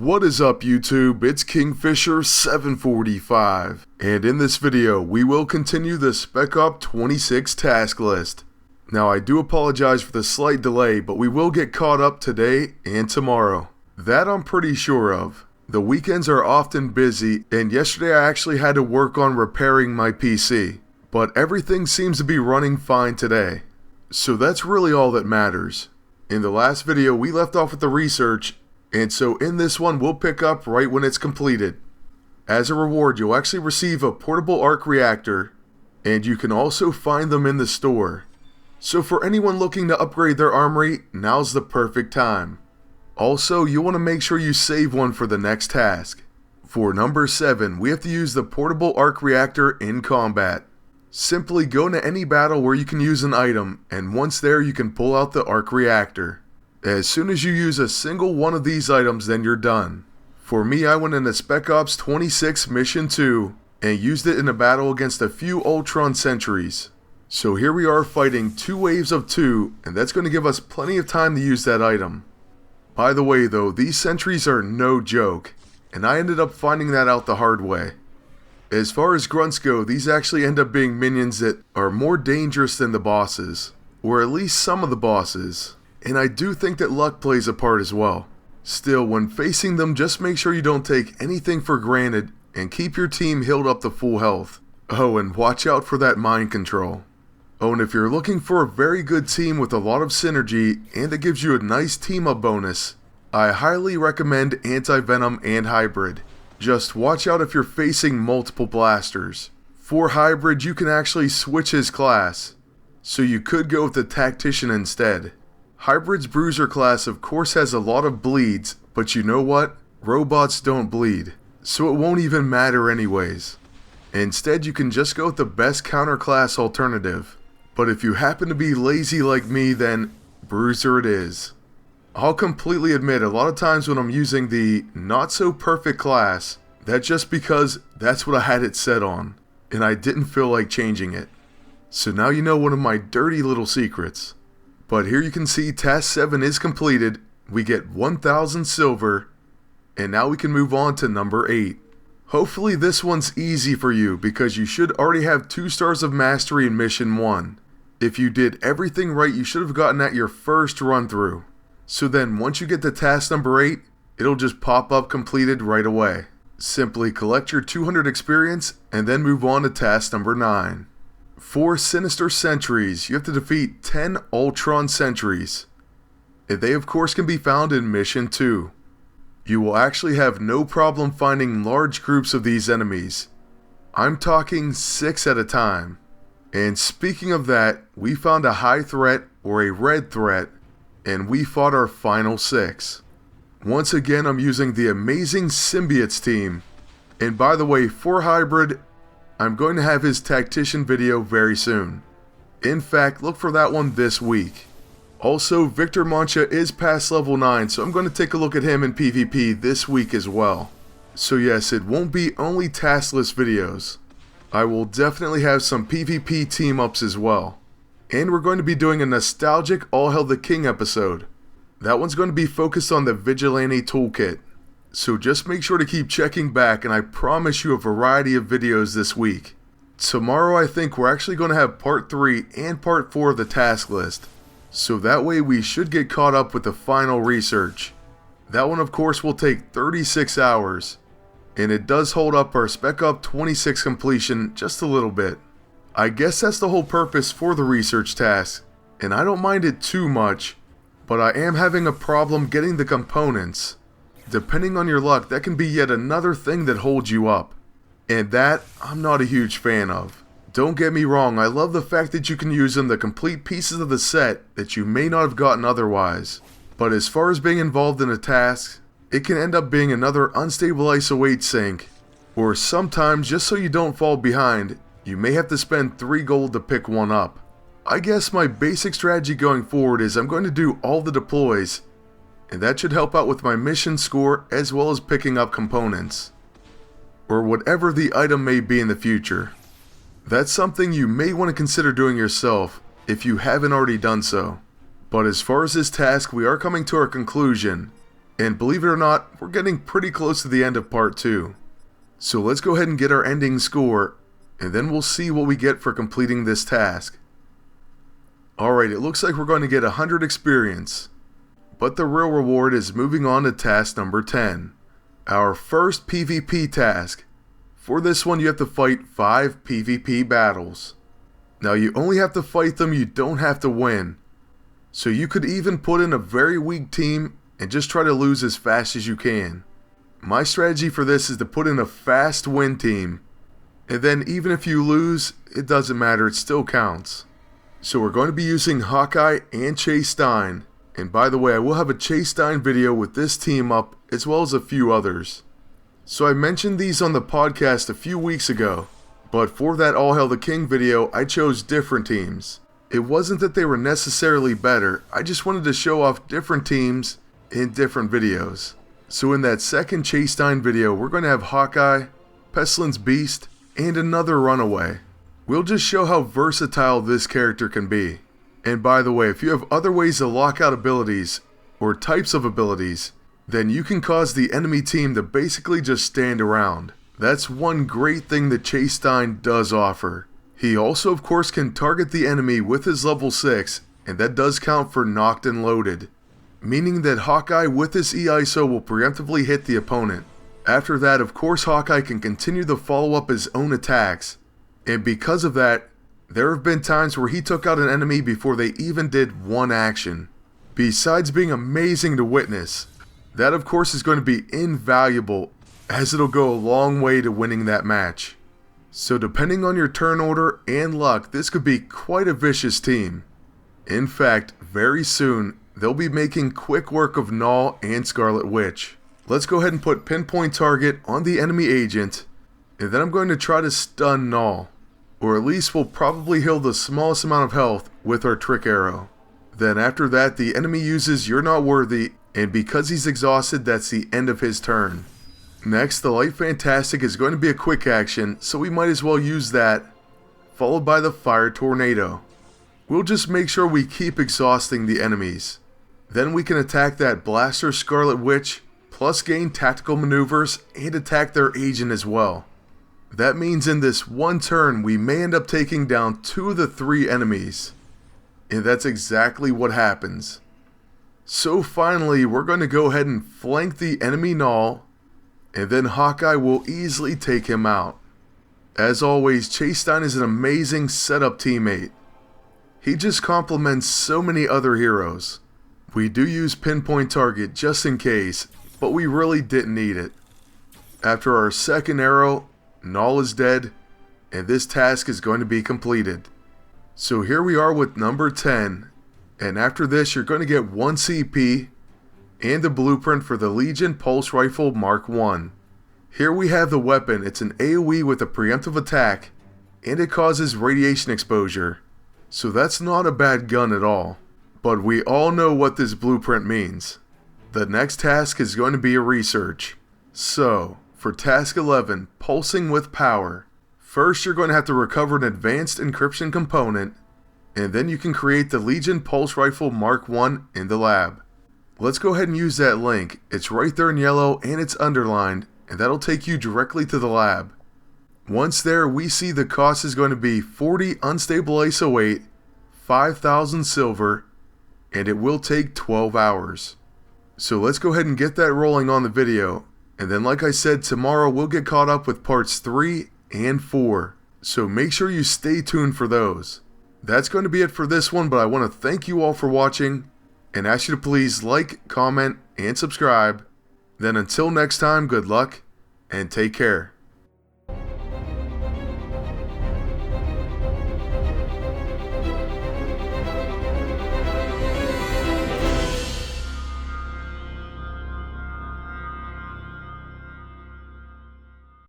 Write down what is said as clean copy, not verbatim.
What is up YouTube, it's Kingfisher745, and in this video we will continue the Spec Ops 26 task list. Now I do apologize for the slight delay, but we will get caught up today and tomorrow. That I'm pretty sure of. The weekends are often busy, and yesterday I actually had to work on repairing my PC, but everything seems to be running fine today. So that's really all that matters. In the last video we left off with the research, and so in this one we'll pick up right when it's completed. As a reward you'll actually receive a portable arc reactor, and you can also find them in the store. So for anyone looking to upgrade their armory, now's the perfect time. Also, you'll want to make sure you save one for the next task. For number 7, we have to use the portable arc reactor in combat. Simply go into any battle where you can use an item, and once there you can pull out the arc reactor. As soon as you use a single one of these items, then you're done. For me, I went into Spec Ops 26 Mission 2 and used it in a battle against a few Ultron Sentries. So here we are fighting 2 waves of 2, and that's going to give us plenty of time to use that item. By the way though, these Sentries are no joke, and I ended up finding that out the hard way. As far as grunts go, these actually end up being minions that are more dangerous than the bosses, or at least some of the bosses. And I do think that luck plays a part as well. Still, when facing them, just make sure you don't take anything for granted and keep your team healed up to full health. Oh, and watch out for that mind control. Oh, and if you're looking for a very good team with a lot of synergy and that gives you a nice team up bonus, I highly recommend Anti-Venom and Hybrid. Just watch out if you're facing multiple blasters. For Hybrid, you can actually switch his class, so you could go with the Tactician instead. Hybrid's Bruiser class of course has a lot of bleeds, but you know what? Robots don't bleed, so it won't even matter anyways. Instead you can just go with the best counter class alternative. But if you happen to be lazy like me, then Bruiser it is. I'll completely admit a lot of times when I'm using the not so perfect class, that's just because that's what I had it set on, and I didn't feel like changing it. So now you know one of my dirty little secrets. But here you can see task 7 is completed, we get 1000 silver, and now we can move on to number 8. Hopefully this one's easy for you because you should already have 2 stars of mastery in mission 1. If you did everything right you should have gotten at your first run through. So then once you get to task number 8, it'll just pop up completed right away. Simply collect your 200 experience and then move on to task number 9. For Sinister Centuries, you have to defeat 10 Ultron Sentries. They of course can be found in Mission 2. You will actually have no problem finding large groups of these enemies. I'm talking 6 at a time. And speaking of that, we found a high threat or a red threat, and we fought our final 6. Once again, I'm using the amazing Symbiotes team. And by the way, for Hybrid, I'm going to have his Tactician video very soon. In fact, look for that one this week. Also, Victor Mancha is past level 9, so I'm going to take a look at him in PvP this week as well. So yes, it won't be only task list videos. I will definitely have some PvP team ups as well. And we're going to be doing a nostalgic All Hail the King episode. That one's going to be focused on the Vigilante Toolkit. So just make sure to keep checking back, and I promise you a variety of videos this week. Tomorrow I think we're actually going to have part 3 and part 4 of the task list. So that way we should get caught up with the final research. That one of course will take 36 hours. And it does hold up our Spec Ops 26 completion just a little bit. I guess that's the whole purpose for the research task. And I don't mind it too much. But I am having a problem getting the components. Depending on your luck, that can be yet another thing that holds you up. And that, I'm not a huge fan of. Don't get me wrong, I love the fact that you can use them the complete pieces of the set that you may not have gotten otherwise. But as far as being involved in a task, it can end up being another unstable Iso-8 sync. Or sometimes, just so you don't fall behind, you may have to spend 3 gold to pick one up. I guess my basic strategy going forward is I'm going to do all the deploys, and that should help out with my mission score as well as picking up components. Or whatever the item may be in the future. That's something you may want to consider doing yourself if you haven't already done so. But as far as this task, we are coming to our conclusion. And believe it or not, we're getting pretty close to the end of part 2. So let's go ahead and get our ending score, and then we'll see what we get for completing this task. Alright, it looks like we're going to get 100 experience. But the real reward is moving on to task number 10. Our first PvP task. For this one you have to fight 5 PvP battles. Now you only have to fight them, you don't have to win. So you could even put in a very weak team and just try to lose as fast as you can. My strategy for this is to put in a fast win team. And then even if you lose, it doesn't matter, it still counts. So we're going to be using Hawkeye and Chase Stein. And by the way, I will have a Chase Stein video with this team up, as well as a few others. So I mentioned these on the podcast a few weeks ago, but for that All Hail the King video, I chose different teams. It wasn't that they were necessarily better, I just wanted to show off different teams in different videos. So in that second Chase Stein video, we're going to have Hawkeye, Pestilence Beast, and another Runaway. We'll just show how versatile this character can be. And by the way, if you have other ways to lock out abilities, or types of abilities, then you can cause the enemy team to basically just stand around. That's one great thing that Chase Stein does offer. He also of course can target the enemy with his level 6, and that does count for knocked and loaded. Meaning that Hawkeye with his E-ISO will preemptively hit the opponent. After that, of course Hawkeye can continue to follow up his own attacks. And because of that, there have been times where he took out an enemy before they even did one action. Besides being amazing to witness, that of course is going to be invaluable, as it'll go a long way to winning that match. So depending on your turn order and luck, this could be quite a vicious team. In fact, very soon, they'll be making quick work of Null and Scarlet Witch. Let's go ahead and put pinpoint target on the enemy agent, and then I'm going to try to stun Null. Or at least we'll probably heal the smallest amount of health with our trick arrow. Then after that, the enemy uses You're Not Worthy, and because he's exhausted, that's the end of his turn. Next, the Light Fantastic is going to be a quick action, so we might as well use that, followed by the Fire Tornado. We'll just make sure we keep exhausting the enemies. Then we can attack that Blaster Scarlet Witch, plus gain tactical maneuvers, and attack their agent as well. That means in this one turn, we may end up taking down 2 of the 3 enemies. And that's exactly what happens. So finally, we're going to go ahead and flank the enemy Null, and then Hawkeye will easily take him out. As always, Chase Stein is an amazing setup teammate. He just complements so many other heroes. We do use pinpoint target just in case, but we really didn't need it. After our second arrow, Null is dead, and this task is going to be completed. So here we are with number 10, and after this you're going to get 1 CP and the blueprint for the Legion Pulse Rifle Mark 1. Here we have the weapon. It's an AoE with a preemptive attack, and it causes radiation exposure. So that's not a bad gun at all. But we all know what this blueprint means. The next task is going to be a research. So, for task 11, Pulsing with Power, first you're going to have to recover an advanced encryption component, and then you can create the Legion Pulse Rifle Mark 1 in the lab. Let's go ahead and use that link. It's right there in yellow and it's underlined, and that'll take you directly to the lab. Once there, we see the cost is going to be 40 unstable ISO-8, 5,000 silver, and it will take 12 hours. So let's go ahead and get that rolling on the video. And then like I said, tomorrow we'll get caught up with parts 3 and 4. So make sure you stay tuned for those. That's going to be it for this one, but I want to thank you all for watching and ask you to please like, comment, and subscribe. Then until next time, good luck and take care.